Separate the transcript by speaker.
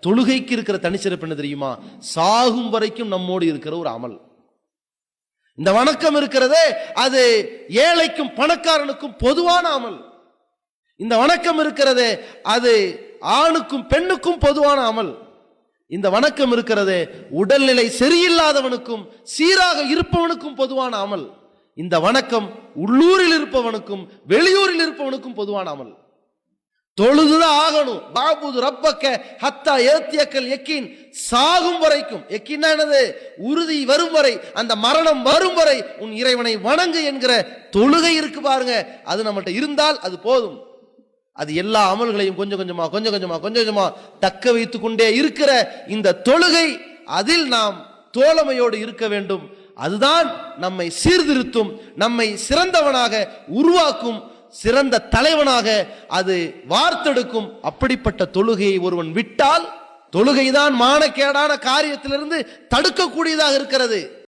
Speaker 1: தொழுகைக்கு இருக்கிற தனிச்சிறப்பு என்ன தெரியுமா? சாகும் வரைக்கும் நம்மோடு இருக்கிற ஒரு அமல். இந்த வணக்கம் இருக்கிறதே அது ஏழைக்கும் பணக்காரனுக்கும் பொதுவான அமல். இந்த வணக்கம் இருக்கிறதே அது ஆணுக்கும் பெண்ணுக்கும் பொதுவான அமல். இந்த வணக்கம் இருக்கிறதே உடல்நிலை சரியில்லாதவனுக்கும் சீராக இருப்பவனுக்கும் பொதுவான அமல். இந்த வணக்கம் உள்ளூரில் இருப்பவனுக்கும் வெளியூரில் இருப்பவனுக்கும் பொதுவான அமல். தொழுதுதான் ஆகணும். பாபுது ரப்பக்க ஹத்தா ஏத்தியக்கல் யக்கீன், சாகும் வரைக்கும். யக்கீன் என்னது? உறுதி வரும் வரை, அந்த மரணம் வரும் வரை உன் இறைவனை வணங்கு என்கிற தொழுகை இருக்கு பாருங்க. அது நம்மகிட்ட இருந்தால் அது போதும். அது எல்லா அமல்களையும் கொஞ்சம் கொஞ்சமா தக்க வைத்துக் கொண்டே இருக்கிற இந்த தொழுகை, அதில் நாம் தோழமையோடு இருக்க வேண்டும். அதுதான் நம்மை சீர்திருத்தும், நம்மை சிறந்தவனாக உருவாக்கும், சிறந்த தலைவனாக அது வார்த்தெடுக்கும். அப்படிப்பட்ட தொழுகையை ஒருவன் விட்டால், தொழுகைதான் மானக்கேடான காரியத்திலிருந்து தடுக்கக்கூடியதாக இருக்கிறது.